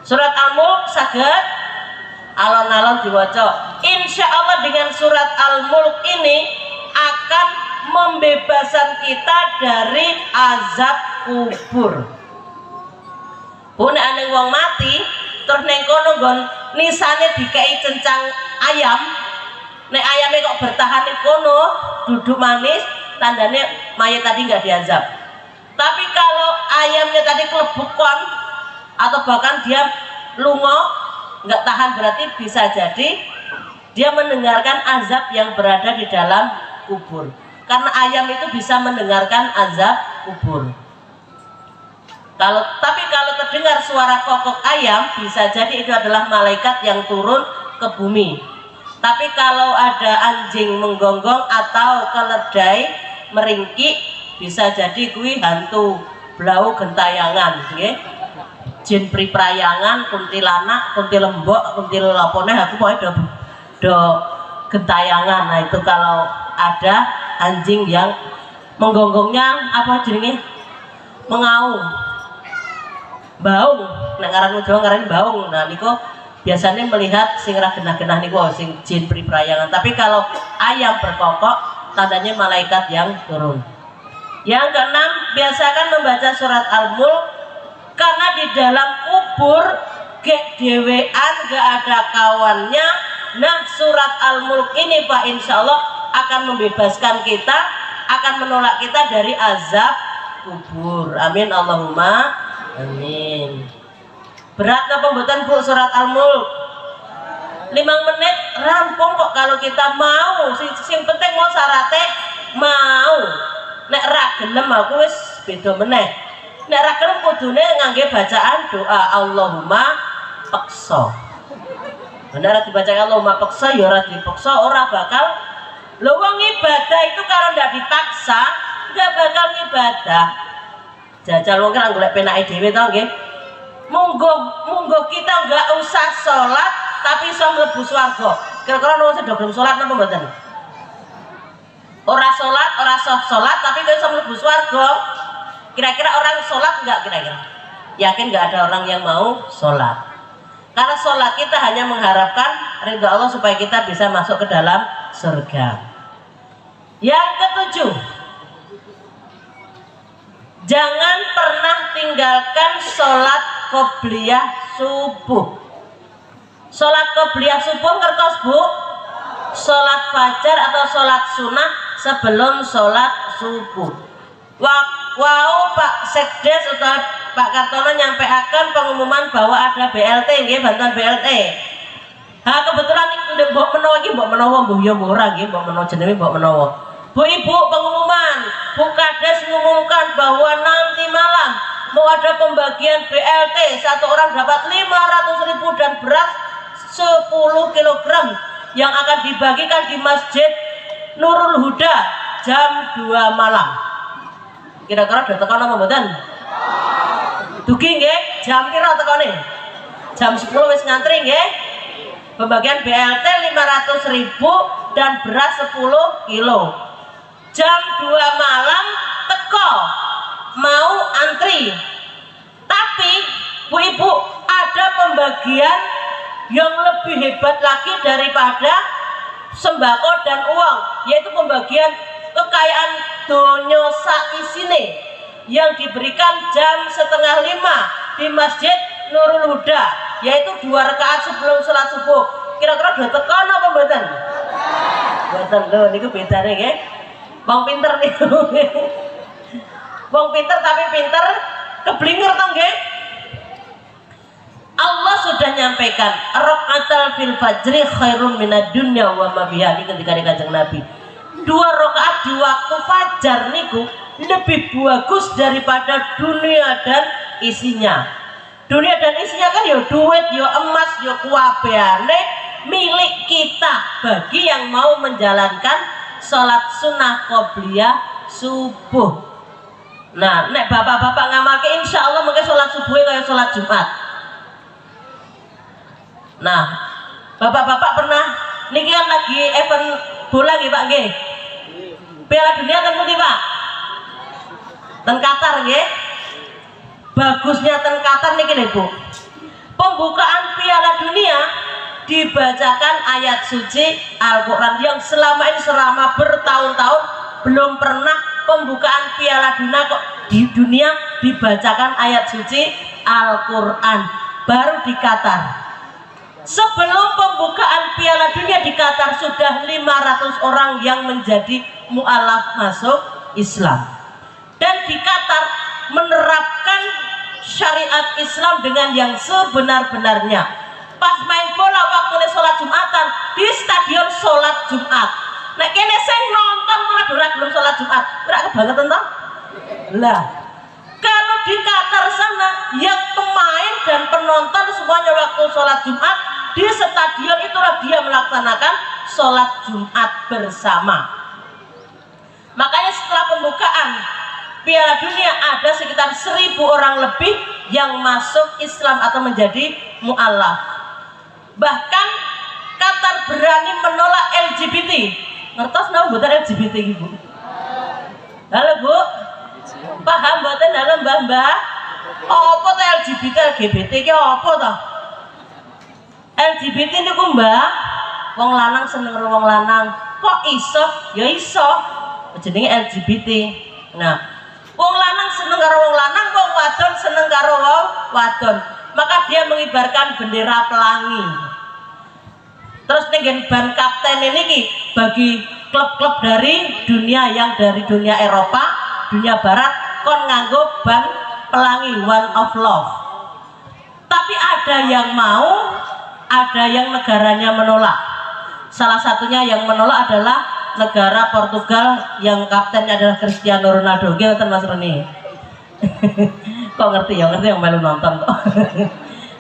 Surat Al-Mulk saged alon-alon diwaca. Insya Allah dengan surat Al-Mulk ini akan membebaskan kita dari azab kubur. Bu nek ane wong mati terus ning kono nggon nisane dikei cencang ayam, nek ayamnya kok bertahan di kono duduk manis, tandanya mayat tadi nggak diazab. Tapi kalau ayamnya tadi kelebukon atau bahkan dia lungo nggak tahan, berarti bisa jadi dia mendengarkan azab yang berada di dalam kubur. Karena ayam itu bisa mendengarkan azab kubur. Tapi kalau terdengar suara kokok ayam, bisa jadi itu adalah malaikat yang turun ke bumi. Tapi kalau ada anjing menggonggong atau keledai meringkik, bisa jadi kuwi hantu blau gentayangan, nggih. Jin priprayangan, kuntilanak, kuntilembok, kuntil lapone aku pokoknya do gentayangan. Nah itu kalau ada anjing yang menggonggongnya apa jenenge? Mengaung. Baung, nek ngaran Jawa ngaran baung. Nah niku biasanya melihat sing ra genah-genah niku sing jin priprayangan. Tapi kalau ayam berkokok, tandanya malaikat yang turun. Yang keenam, biasakan membaca surat Al-Mulk karena di dalam kubur gek dewean gak ada kawannya. Nah surat Al-Mulk ini Pak insya Allah akan membebaskan kita, akan menolak kita dari azab kubur. Amin Allahumma amin. Berat apa mboten Bu surat Al-Mulk? 5 menit rampung kok kalau kita mau. Sing penting mau syaratnya mau. Nek ra gelem aku wis beda meneh. Nek ra gelem kudune ngangge bacaan doa Allahumma peksa. Benar dibaca Allahumma peksa ya ora dipeksa ora bakal. Lho wong ibadah itu kalau ndak dipaksa nggak bakal ibadah. Jajal wong kan golek penake dhewe to nggih. Monggo kita nggak usah sholat tapi iso mlebu swarga. Kira-kira wong sing gelem sholat napa mboten? Ora sholat, ora sah sholat tapi kok iso mlebu swarga. Kira-kira orang sholat enggak kira-kira? Yakin nggak ada orang yang mau sholat? Karena sholat kita hanya mengharapkan ridha Allah supaya kita bisa masuk ke dalam surga. Yang ketujuh, jangan pernah tinggalkan sholat qobliyah subuh. Sholat qobliyah subuh ngertos Bu? Sholat fajar atau sholat sunnah sebelum sholat subuh. Wow Pak Sekdes atau Pak Kartono nyampaikan pengumuman bahwa ada BLT nggih, bantuan BLT. Kebetulan mbok menawa iki mbok menawa mbuh ya ora nggih, mbok menawa jenenge mbok menawa. Bu Ibu pengumuman, Bu Kades mengumumkan bahwa nanti malam mau ada pembagian BLT, satu orang dapat 500.000 dan beras 10 kg yang akan dibagikan di Masjid Nurul Huda jam 2 malam. Kira-kira udah tekan apa mboten? Dugi nggih, jam pira tekane? Jam 10 wis ngantri nggih. Pembagian BLT 500.000 dan beras 10 kilo. Jam 2 malam teko mau antri. Tapi Bu Ibu ada pembagian yang lebih hebat lagi daripada sembako dan uang, yaitu pembagian kekayaan donya saisine yang diberikan jam 4:30 di Masjid Nurul Huda, yaitu 2 rakaat sebelum sholat subuh. Kira-kira udah tekan apa mboten? Mboten lho niku bedane nggih. Wong pinter niku. Wong pinter tapi pinter keblinger to nggih. Allah sudah nyampaikan rakaatul fil fajri khairum minad dunya wa ma biha ketika di Kanjeng Nabi. 2 rakaat di waktu fajar niku lebih bagus daripada dunia dan isinya. Dunia dan isinya kan ya duit, ya emas, ya kuabehane milik kita bagi yang mau menjalankan sholat sunnah qobliyah subuh. Nah, nek bapak-bapak ngamalke insya Allah mungkin sholat subuh kayak sholat Jumat. Nah, bapak-bapak pernah niki kan lagi event bola nggih Pak nggih? Piala Dunia ten pundi Pak? Ten Qatar nggih. Bagusnya ten Qatar niki lho Bu. Pembukaan Piala Dunia dibacakan ayat suci Al-Qur'an yang selama bertahun-tahun belum pernah pembukaan Piala Dunia kok di dunia dibacakan ayat suci Al-Qur'an, baru di Qatar. Sebelum pembukaan Piala Dunia di Qatar sudah 500 orang yang menjadi mu'alaf masuk Islam. Dan di Qatar menerapkan syariat Islam dengan yang sebenar-benarnya. Pas main bola waktu sholat Jumatan di stadion sholat Jumat. Nek kene sing nonton malah ora gelem sholat Jumat. Ora kebangetan toh? Lah, kalau di Qatar sana yang pemain dan penonton semuanya waktu sholat Jumat di stadion itulah dia melaksanakan sholat Jumat bersama. Makanya setelah pembukaan Piala Dunia ada sekitar 1000 orang lebih yang masuk Islam atau menjadi mu'alaf. Bahkan Qatar berani menolak LGBT. Ngertos nama buatan LGBT Ibu? Halo Bu, paham buatan dalam mbah-mbah? Apa tuh LGBT LGBT ki apa toh? LGBT ini ku mbah, wong lanang seneng karo wong lanang. Kok iso? Ya iso. Jenenge LGBT. Nah, wong lanang seneng karo wong lanang, wong wadon seneng karo wong wadon. Maka dia mengibarkan bendera pelangi. Terus ning ban kapten ini ki bagi klub-klub dari dunia yang dari dunia Eropa, dunia Barat kon nganggo ban pelangi One of Love. Tapi ada yang mau, ada yang negaranya menolak. Salah satunya yang menolak adalah negara Portugal yang kaptennya adalah Cristiano Ronaldo. Gimana Mas Roni? Kok ngerti ya? Ngerti yang melu nonton kok.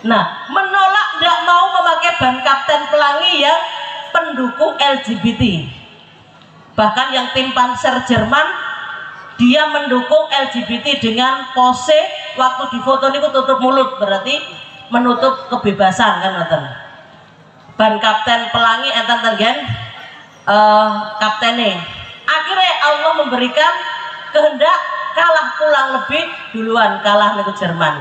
Nah, menolak tidak mau memakai ban kapten pelangi yang pendukung LGBT. Bahkan yang tim Panzer Jerman dia mendukung LGBT dengan pose waktu di foto ini tutup mulut, berarti menutup kebebasan kan nonton. Ban kapten pelangi enten tengen kaptennya. Akhirnya Allah memberikan kehendak kalah pulang lebih duluan, kalah nego Jerman.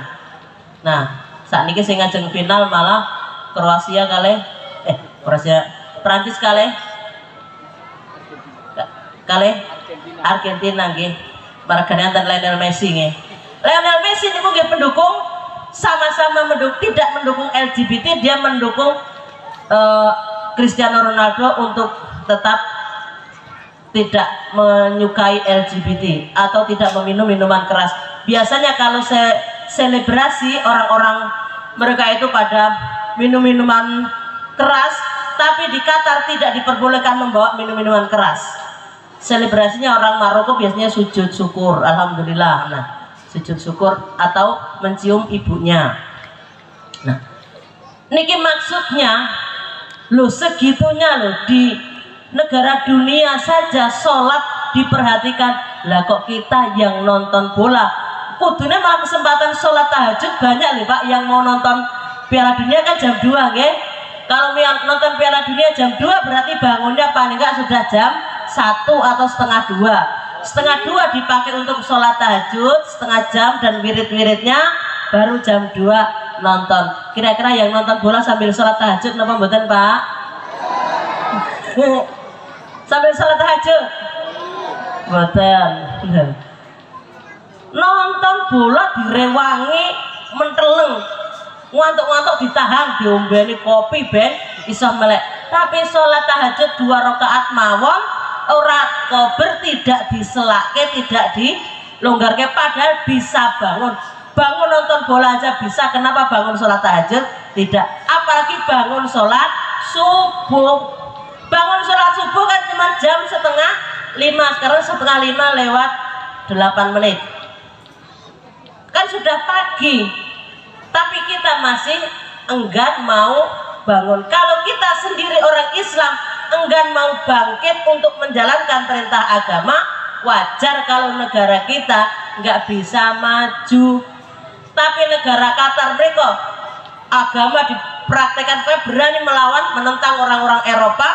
Nah, saat ini saya ngajeng final malah Kroasia Prancis Argentina nggih. Margane enten Lionel Messi nggih. Lionel Messi niku nggih pendukung sama-sama tidak mendukung LGBT, dia mendukung Cristiano Ronaldo untuk tetap tidak menyukai LGBT atau tidak meminum minuman keras. Biasanya kalau selebrasi orang-orang mereka itu pada minum minuman keras, tapi di Qatar tidak diperbolehkan membawa minum-minuman keras. Selebrasinya orang Maroko biasanya sujud syukur, alhamdulillah. Nah, sujud syukur atau mencium ibunya. Nah, niki maksudnya lo segitunya lo di negara dunia saja sholat diperhatikan. Lah kok kita yang nonton bola kudunya malah kesempatan sholat tahajud banyak nih Pak. Yang mau nonton Piala Dunia kan jam 2 nggih. Kalau nonton Piala Dunia jam 2 berarti bangunnya paling enggak sudah jam 1 atau setengah 2. Setengah 2 dipakai untuk sholat tahajud setengah jam dan wirid-wiridnya baru jam 2 nonton. Kira-kira yang nonton bola sambil sholat tahajud napa mboten Pak? Sambil sholat tahajud? Mboten. Nonton bola direwangi menteleng, ngantuk-ngantuk ditahan, diombeni kopi ben iso melek. Tapi sholat tahajud 2 rakaat mawon ora kober, tidak diselake, tidak dilonggarke, padahal bisa bangun nonton bola aja bisa, kenapa bangun sholat tahajud tidak? Apalagi bangun sholat subuh. Bangun sholat subuh kan cuma jam setengah sekarang setengah 5 lewat 8 menit. Kan sudah pagi, tapi kita masih enggan mau bangun. Kalau kita sendiri orang Islam enggan mau bangkit untuk menjalankan perintah agama, wajar kalau negara kita nggak bisa maju. Tapi negara Qatar mereka agama dipraktekkan, berani melawan, menentang orang-orang Eropa,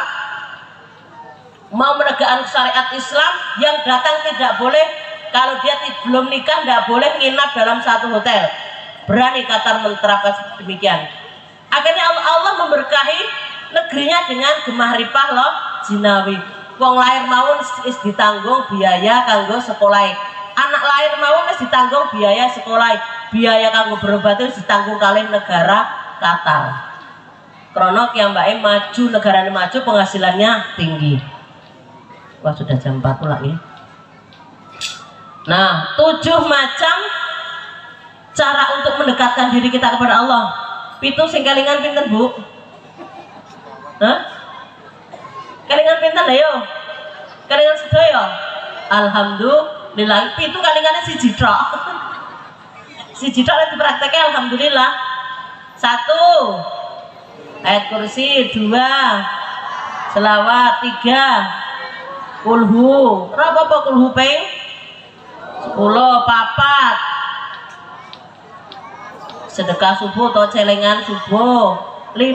mau menegakkan syariat Islam, yang datang tidak boleh, kalau dia belum nikah tidak boleh nginap dalam satu hotel. Berani Qatar menerapkan demikian. Akhirnya Allah memberkahi negerinya dengan gemah ripah loh jinawi. Wong lahir mawon is ditanggung biaya kanggo sekolah. Anak lahir mawon is ditanggung biaya sekolah. Biaya kanggo berobat itu ditanggung kali negara Qatar. Krono yang mbak maju, negaranya maju, penghasilannya tinggi. Wah sudah jam 4 pula nih. Nah, 7 macam cara untuk mendekatkan diri kita kepada Allah. Pitu sing kelingan pinten Bu? Hah? Kelingan pinten ayo? Kelingan sedaya? Alhamdulillah. Pitu kelingannya si tok. Si tok lagi diprakteknya alhamdulillah. 1 ayat kursi, 2 selawat, 3 kulhu. Berapa kulhu peng? 10 papat sedekah subuh atau celengan subuh, 5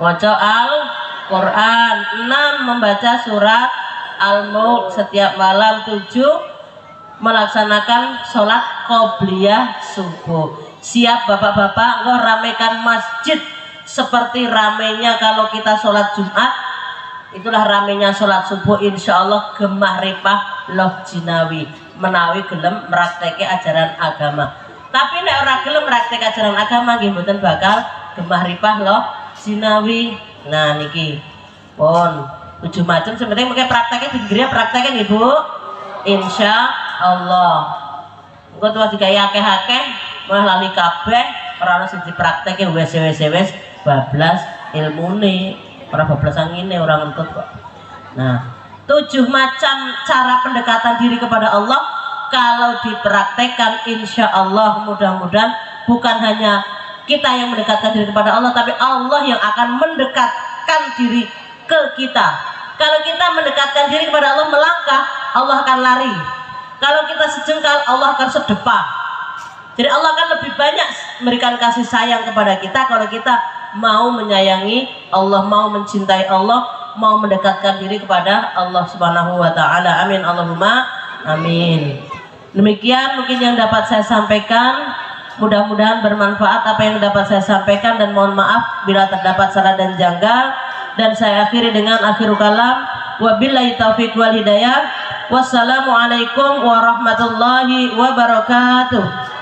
maca Al-Quran, 6 membaca surat Al-Mulk setiap malam, 7 melaksanakan sholat qobliyah subuh. Siap bapak-bapak, engkau ramekan masjid seperti ramenya kalau kita sholat Jumat. Itulah ramenya sholat subuh, insya Allah gemah ripah loh jinawi menawi gelem meraktekke ajaran agama. Tapi nek ora gelem praktek ajaran agama nggih mboten bakal gemah ripah loh jinawi. Nah niki pun 7 macam, sebenarnya mungkin prakteknya digeri prakteknya nggih Bu, insya Allah. Engko tuh juga akeh-akeh malah lali kabeh ora ono sing dipraktekke wes bablas ilmune, ora bablas angine ora ngentut kok. Nah 7 macam cara pendekatan diri kepada Allah kalau dipraktekkan, insya Allah mudah-mudahan bukan hanya kita yang mendekatkan diri kepada Allah, tapi Allah yang akan mendekatkan diri ke kita. Kalau kita mendekatkan diri kepada Allah, melangkah, Allah akan lari. Kalau kita sejengkal, Allah akan sedepah. Jadi Allah akan lebih banyak memberikan kasih sayang kepada kita kalau kita mau menyayangi Allah, mau mencintai Allah, mau mendekatkan diri kepada Allah Subhanahu wa taala. Amin Allahumma amin. Demikian mungkin yang dapat saya sampaikan, mudah-mudahan bermanfaat apa yang dapat saya sampaikan, dan mohon maaf bila terdapat salah dan janggal. Dan saya akhiri dengan akhirul kalam, wabillahi taufiq wal hidayah. Wassalamualaikum warahmatullahi wabarakatuh.